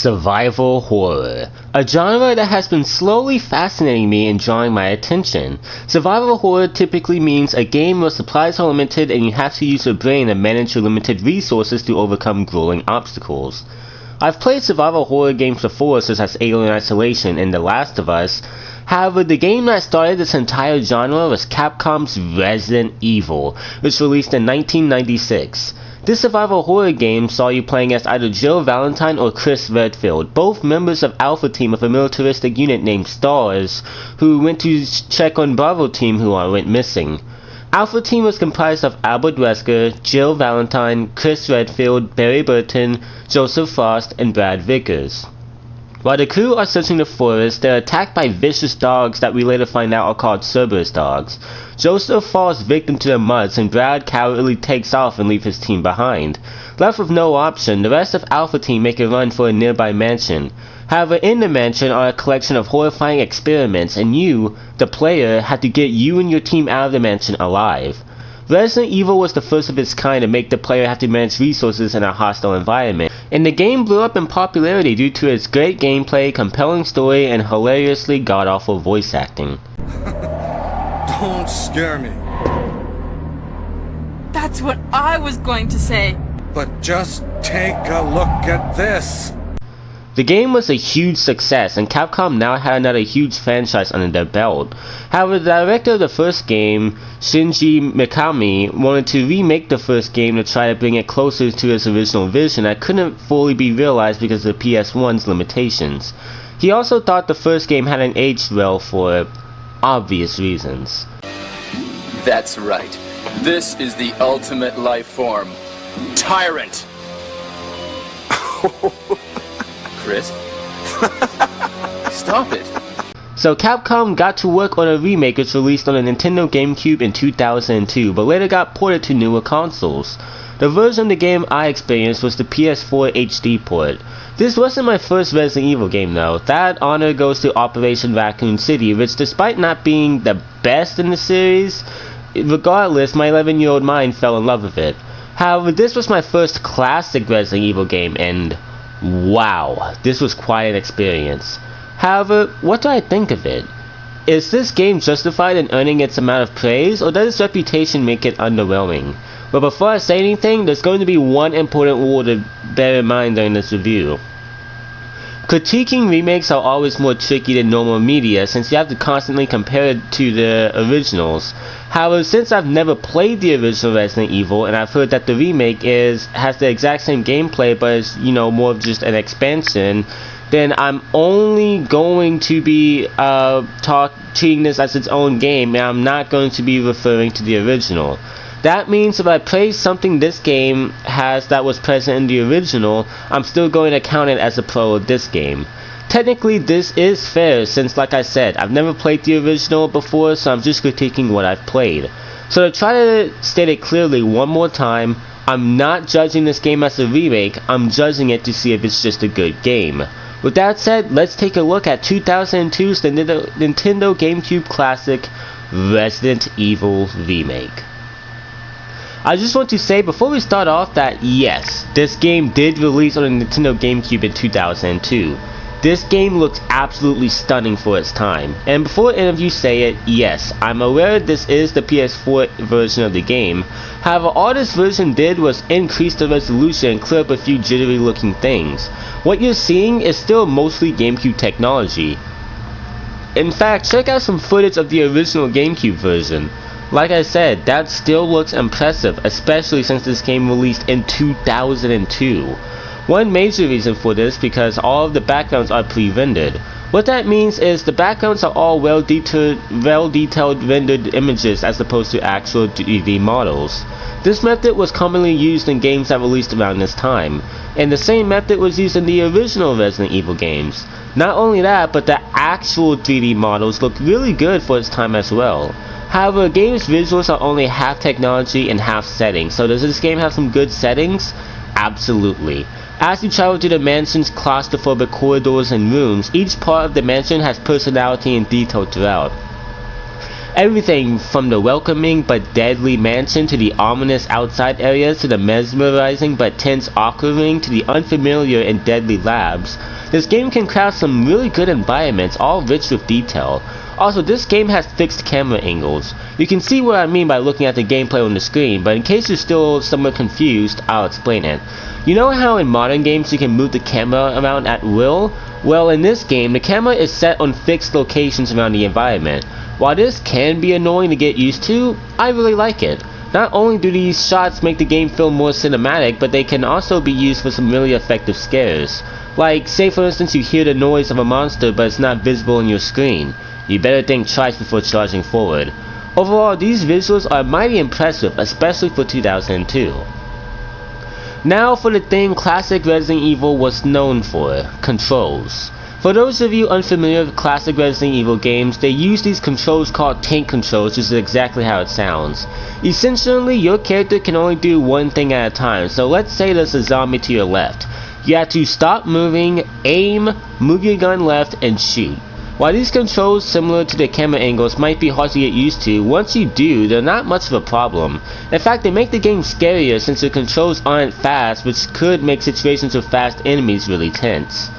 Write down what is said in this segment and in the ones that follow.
Survival horror, a genre that has been slowly fascinating me and drawing my attention. Survival horror typically means a game where supplies are limited and you have to use your brain to manage your limited resources to overcome grueling obstacles. I've played survival horror games before, such as Alien Isolation and The Last of Us. However, the game that started this entire genre was Capcom's Resident Evil, which released in 1996. This survival horror game saw you playing as either Jill Valentine or Chris Redfield, both members of Alpha Team of a militaristic unit named STARS, who went to check on Bravo Team who went missing. Alpha Team was comprised of Albert Wesker, Jill Valentine, Chris Redfield, Barry Burton, Joseph Frost, and Brad Vickers. While the crew are searching the forest, they're attacked by vicious dogs that we later find out are called Cerberus dogs. Joseph falls victim to the mutts and Brad cowardly takes off and leaves his team behind. Left with no option, the rest of Alpha Team make a run for a nearby mansion. However, in the mansion are a collection of horrifying experiments, and you, the player, have to get you and your team out of the mansion alive. Resident Evil was the first of its kind to make the player have to manage resources in a hostile environment, and the game blew up in popularity due to its great gameplay, compelling story, and hilariously god-awful voice acting. Don't scare me. That's what I was going to say. But just take a look at this. The game was a huge success, and Capcom now had another huge franchise under their belt. However, the director of the first game, Shinji Mikami, wanted to remake the first game to try to bring it closer to its original vision that couldn't fully be realized because of the PS1's limitations. He also thought the first game hadn't aged well for obvious reasons. That's right. This is the ultimate life form. Tyrant! Chris? Stop it! So Capcom got to work on a remake which released on the Nintendo GameCube in 2002, but later got ported to newer consoles. The version of the game I experienced was the PS4 HD port. This wasn't my first Resident Evil game though. That honor goes to Operation Raccoon City, which despite not being the best in the series, regardless, my 11-year-old mind fell in love with it. However, this was my first classic Resident Evil game, and wow, this was quite an experience. However, what do I think of it? Is this game justified in earning its amount of praise, or does its reputation make it underwhelming? But before I say anything, there's going to be one important rule to bear in mind during this review. Critiquing remakes are always more tricky than normal media since you have to constantly compare it to the originals. However, since I've never played the original Resident Evil and I've heard that the remake has the exact same gameplay but is, more of just an expansion, then I'm only going to be treating this as its own game, and I'm not going to be referring to the original. That means if I praise something this game has that was present in the original, I'm still going to count it as a pro of this game. Technically, this is fair since, like I said, I've never played the original before, so I'm just critiquing what I've played. So to try to state it clearly one more time, I'm not judging this game as a remake, I'm judging it to see if it's just a good game. With that said, let's take a look at 2002's Nintendo GameCube classic, Resident Evil Remake. I just want to say before we start off that yes, this game did release on the Nintendo GameCube in 2002. This game looks absolutely stunning for its time. And before any of you say it, yes, I'm aware this is the PS4 version of the game. However, all this version did was increase the resolution and clear up a few jittery looking things. What you're seeing is still mostly GameCube technology. In fact, check out some footage of the original GameCube version. Like I said, that still looks impressive, especially since this game released in 2002. One major reason for this because all of the backgrounds are pre-rendered. What that means is the backgrounds are all well-detailed rendered images as opposed to actual 3D models. This method was commonly used in games that released around this time, and the same method was used in the original Resident Evil games. Not only that, but the actual 3D models look really good for its time as well. However, a game's visuals are only half technology and half settings, so does this game have some good settings? Absolutely. As you travel through the mansion's claustrophobic corridors and rooms, each part of the mansion has personality and detail throughout. Everything from the welcoming but deadly mansion to the ominous outside areas to the mesmerizing but tense aqua ring to the unfamiliar and deadly labs. This game can craft some really good environments, all rich with detail. Also, this game has fixed camera angles. You can see what I mean by looking at the gameplay on the screen, but in case you're still somewhat confused, I'll explain it. You know how in modern games you can move the camera around at will? Well, in this game, the camera is set on fixed locations around the environment. While this can be annoying to get used to, I really like it. Not only do these shots make the game feel more cinematic, but they can also be used for some really effective scares. Like, say for instance you hear the noise of a monster but it's not visible on your screen. You better think twice before charging forward. Overall, these visuals are mighty impressive, especially for 2002. Now for the thing classic Resident Evil was known for, controls. For those of you unfamiliar with classic Resident Evil games, they use these controls called tank controls, which is exactly how it sounds. Essentially, your character can only do one thing at a time, so let's say there's a zombie to your left. You have to stop moving, aim, move your gun left, and shoot. While these controls, similar to the camera angles, might be hard to get used to, once you do, they're not much of a problem. In fact, they make the game scarier since the controls aren't fast, which could make situations with fast enemies really tense.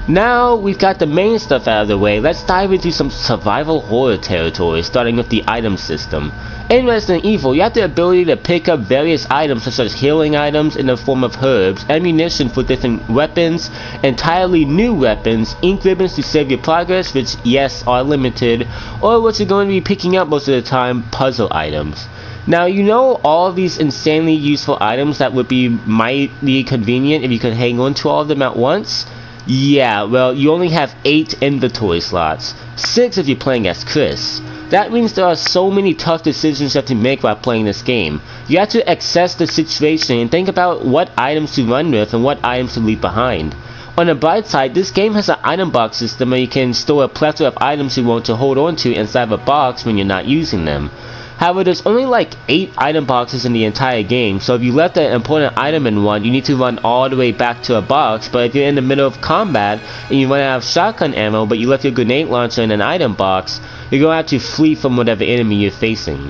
Now we've got the main stuff out of the way, let's dive into some survival horror territory, starting with the item system. In Resident Evil, you have the ability to pick up various items such as healing items in the form of herbs, ammunition for different weapons, entirely new weapons, ink ribbons to save your progress, which yes are limited, or what you're going to be picking up most of the time, puzzle items. Now you know all of these insanely useful items that would be mighty convenient if you could hang on to all of them at once? Yeah, well, you only have 8 inventory slots, 6 if you're playing as Chris. That means there are so many tough decisions you have to make while playing this game. You have to assess the situation and think about what items to run with and what items to leave behind. On the bright side, this game has an item box system where you can store a plethora of items you want to hold on to inside of a box when you're not using them. However, there's only like 8 item boxes in the entire game, so if you left an important item in one, you need to run all the way back to a box. But if you're in the middle of combat and you run out of shotgun ammo but you left your grenade launcher in an item box, you're going to have to flee from whatever enemy you're facing.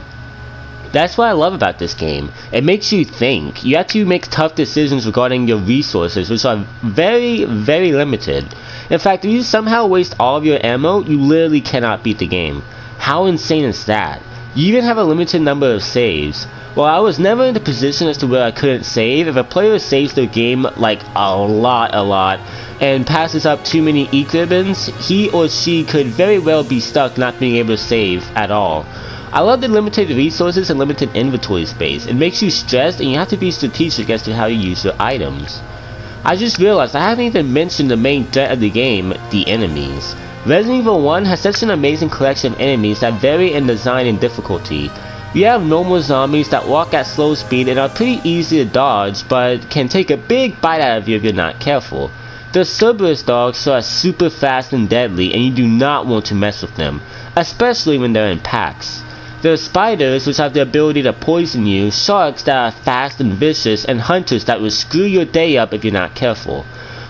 That's what I love about this game. It makes you think. You have to make tough decisions regarding your resources, which are very, very limited. In fact, if you somehow waste all of your ammo, you literally cannot beat the game. How insane is that? You even have a limited number of saves. Well, I was never in the position as to where I couldn't save. If a player saves their game like a lot, and passes up too many ink ribbons, he or she could very well be stuck not being able to save at all. I love the limited resources and limited inventory space. It makes you stressed and you have to be strategic as to how you use your items. I just realized I haven't even mentioned the main threat of the game, the enemies. Resident Evil 1 has such an amazing collection of enemies that vary in design and difficulty. You have normal zombies that walk at slow speed and are pretty easy to dodge, but can take a big bite out of you if you're not careful. The Cerberus dogs are super fast and deadly, and you do not want to mess with them, especially when they're in packs. There are spiders, which have the ability to poison you, sharks that are fast and vicious, and hunters that will screw your day up if you're not careful.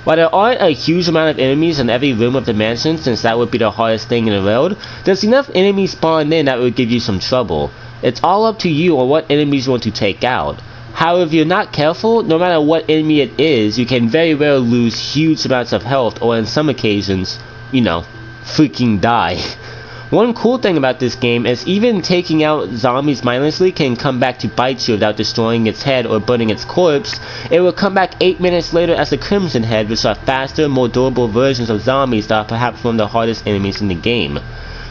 While there aren't a huge amount of enemies in every room of the mansion, since that would be the hardest thing in the world, there's enough enemies spawned in that would give you some trouble. It's all up to you on what enemies you want to take out. However, if you're not careful, no matter what enemy it is, you can very well lose huge amounts of health, or in some occasions, you know, freaking die. One cool thing about this game is even taking out zombies mindlessly can come back to bite you without destroying its head or burning its corpse. It will come back 8 minutes later as the Crimson Head, which are faster, more durable versions of zombies that are perhaps one of the hardest enemies in the game.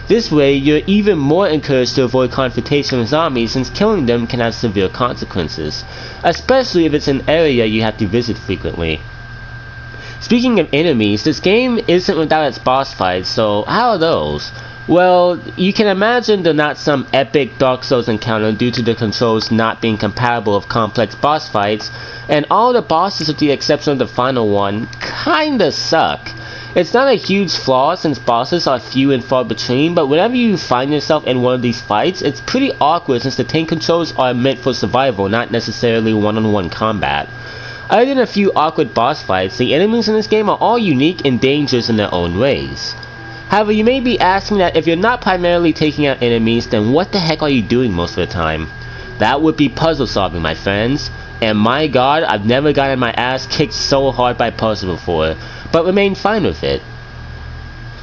This way, you're even more encouraged to avoid confrontation with zombies since killing them can have severe consequences, especially if it's an area you have to visit frequently. Speaking of enemies, this game isn't without its boss fights, so how are those? Well, you can imagine they're not some epic Dark Souls encounter due to the controls not being compatible with complex boss fights, and all the bosses with the exception of the final one kinda suck. It's not a huge flaw since bosses are few and far between, but whenever you find yourself in one of these fights, it's pretty awkward since the tank controls are meant for survival, not necessarily one-on-one combat. Other than a few awkward boss fights, the enemies in this game are all unique and dangerous in their own ways. However, you may be asking that if you're not primarily taking out enemies, then what the heck are you doing most of the time? That would be puzzle solving, my friends. And my god, I've never gotten my ass kicked so hard by puzzle before. but remain fine with it.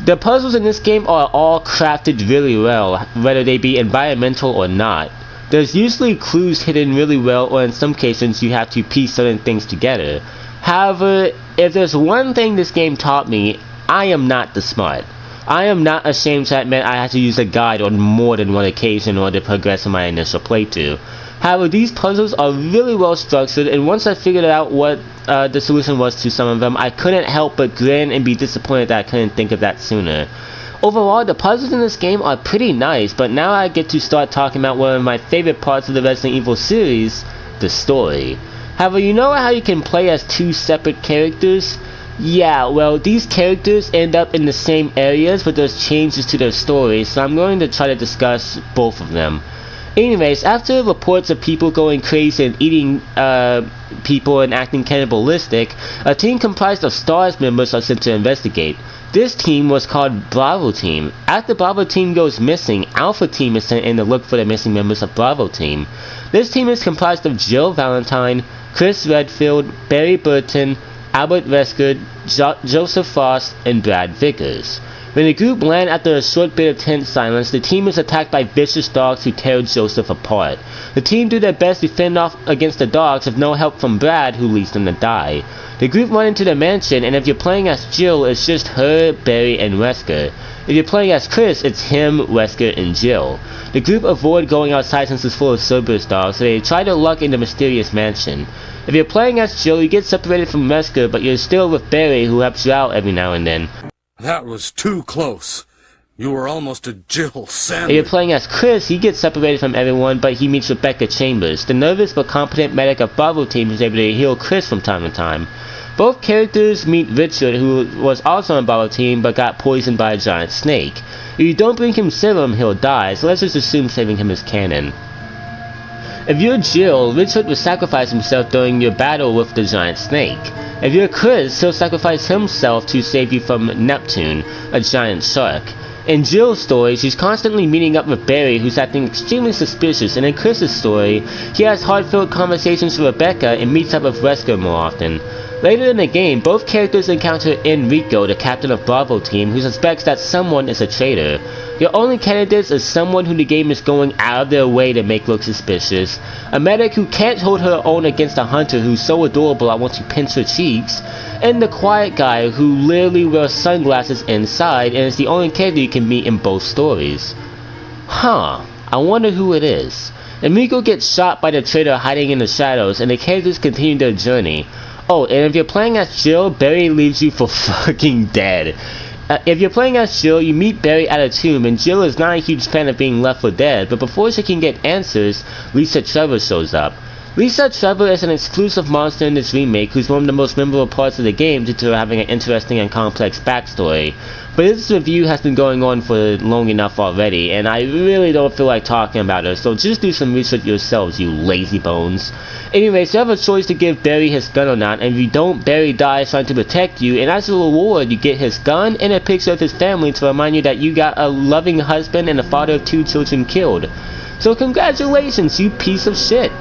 The puzzles in this game are all crafted really well, whether they be environmental or not. There's usually clues hidden really well, or in some cases you have to piece certain things together. However, if there's one thing this game taught me, I am not the smart. I am not ashamed to admit I had to use a guide on more than one occasion in order to progress in my initial playthrough. However, these puzzles are really well structured, and once I figured out what the solution was to some of them, I couldn't help but grin and be disappointed that I couldn't think of that sooner. Overall, the puzzles in this game are pretty nice, but now I get to start talking about one of my favorite parts of the Resident Evil series, the story. However, you know how you can play as two separate characters? Yeah, well, these characters end up in the same areas, but there's changes to their stories, so I'm going to try to discuss both of them. Anyways, after reports of people going crazy and eating people and acting cannibalistic, a team comprised of STARS members are sent to investigate. This team was called Bravo Team. After Bravo Team goes missing, Alpha Team is sent in to look for the missing members of Bravo Team. This team is comprised of Jill Valentine, Chris Redfield, Barry Burton, Albert Wesker, Joseph Frost, and Brad Vickers. When the group land after a short bit of tense silence, the team is attacked by vicious dogs who tear Joseph apart. The team do their best to fend off against the dogs with no help from Brad, who leaves them to die. The group run into the mansion, and if you're playing as Jill, it's just her, Barry, and Wesker. If you're playing as Chris, it's him, Wesker, and Jill. The group avoid going outside since it's full of Cerberus dogs, so they try their luck in the mysterious mansion. If you're playing as Jill, you get separated from Wesker, but you're still with Barry, who helps you out every now and then. That was too close. You were almost a Jill sandwich. If you're playing as Chris, he gets separated from everyone, but he meets Rebecca Chambers, the nervous but competent medic of Bravo Team who's able to heal Chris from time to time. Both characters meet Richard, who was also on Bravo Team but got poisoned by a giant snake. If you don't bring him serum, he'll die, so let's just assume saving him is canon. If you're Jill, Richard will sacrifice himself during your battle with the giant snake. If you're Chris, he'll sacrifice himself to save you from Neptune, a giant shark. In Jill's story, she's constantly meeting up with Barry, who's acting extremely suspicious, and in Chris's story, he has heartfelt conversations with Rebecca and meets up with Wesker more often. Later in the game, both characters encounter Enrico, the captain of Bravo Team, who suspects that someone is a traitor. Your only candidate is someone who the game is going out of their way to make look suspicious, a medic who can't hold her own against a hunter who's so adorable I want to pinch her cheeks, and the quiet guy who literally wears sunglasses inside and is the only character you can meet in both stories. Huh, I wonder who it is. Enrico gets shot by the traitor hiding in the shadows, and the characters continue their journey. Oh, and if you're playing as Jill, Barry leaves you for fucking dead. If you're playing as Jill, you meet Barry at a tomb, and Jill is not a huge fan of being left for dead, but before she can get answers, Lisa Trevor shows up. Lisa Trevor is an exclusive monster in this remake who's one of the most memorable parts of the game due to having an interesting and complex backstory. But this review has been going on for long enough already, and I really don't feel like talking about her, so just do some research yourselves, you lazy bones. Anyways, you have a choice to give Barry his gun or not, and if you don't, Barry dies trying to protect you, and as a reward, you get his gun and a picture of his family to remind you that you got a loving husband and a father of 2 children killed. So congratulations, you piece of shit.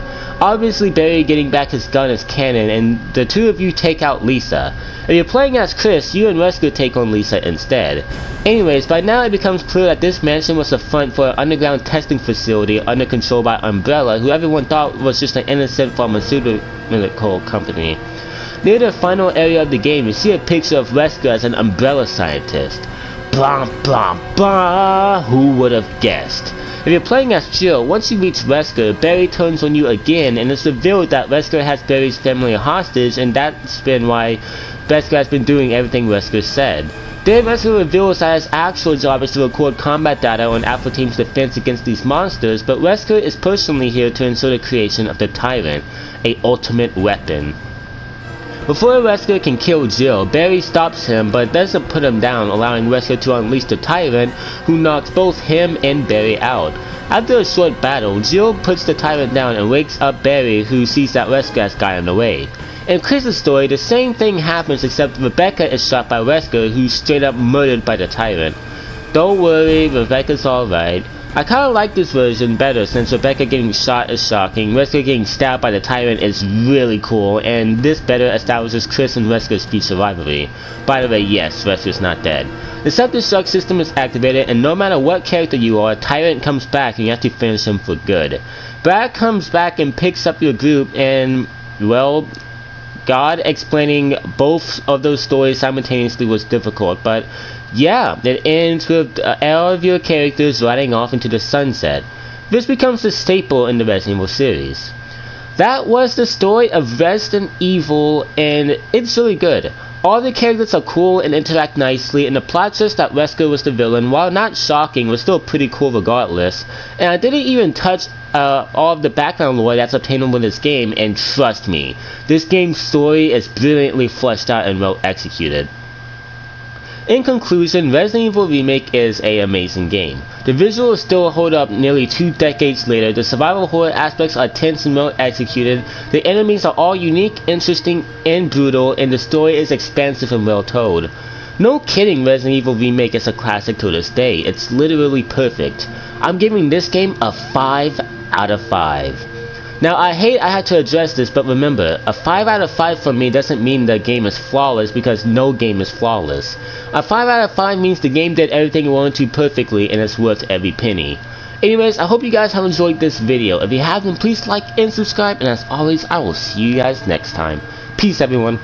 Obviously, Barry getting back his gun is canon, and the two of you take out Lisa. If you're playing as Chris, you and Wesker take on Lisa instead. Anyways, by now it becomes clear that this mansion was a front for an underground testing facility under control by Umbrella, who everyone thought was just an innocent pharmaceutical company. Near the final area of the game, you see a picture of Wesker as an Umbrella scientist. Blah blah blah, who would have guessed? If you're playing as Jill, once you reach Wesker, Barry turns on you again, and it's revealed that Wesker has Barry's family hostage, and that's been why Wesker has been doing everything Wesker said. Then Wesker reveals that his actual job is to record combat data on Alpha Team's defense against these monsters, but Wesker is personally here to ensure the creation of the Tyrant, a ultimate weapon. Before Wesker can kill Jill, Barry stops him but doesn't put him down, allowing Wesker to unleash the Tyrant, who knocks both him and Barry out. After a short battle, Jill puts the Tyrant down and wakes up Barry, who sees that Wesker has gotten away. In Chris's story, the same thing happens except Rebecca is shot by Wesker, who's straight up murdered by the Tyrant. Don't worry, Rebecca's alright. I kinda like this version better since Rebecca getting shot is shocking, Wesker getting stabbed by the tyrant is really cool, and this better establishes Chris and Wesker's future rivalry. By the way, yes, Wesker's not dead. The self-destruct system is activated, and no matter what character you are, Tyrant comes back and you have to finish him for good. Brad comes back and picks up your group, and, well, God explaining both of those stories simultaneously was difficult, but yeah, it ends with all of your characters riding off into the sunset. This becomes a staple in the Resident Evil series. That was the story of Resident Evil, and it's really good. All the characters are cool and interact nicely, and the plot twist that Wesker was the villain, while not shocking, was still pretty cool regardless. And I didn't even touch all of the background lore that's obtainable in this game, and trust me, this game's story is brilliantly fleshed out and well executed. In conclusion, Resident Evil Remake is an amazing game. The visuals still hold up nearly 2 decades later, the survival horror aspects are tense and well executed, the enemies are all unique, interesting, and brutal, and the story is expansive and well told. No kidding, Resident Evil Remake is a classic to this day, it's literally perfect. I'm giving this game a 5 out of 5. Now, I hate I had to address this, but remember, a 5 out of 5 for me doesn't mean the game is flawless, because no game is flawless. A 5 out of 5 means the game did everything it wanted to perfectly, and it's worth every penny. Anyways, I hope you guys have enjoyed this video. If you have, then please like and subscribe, and as always, I will see you guys next time. Peace, everyone.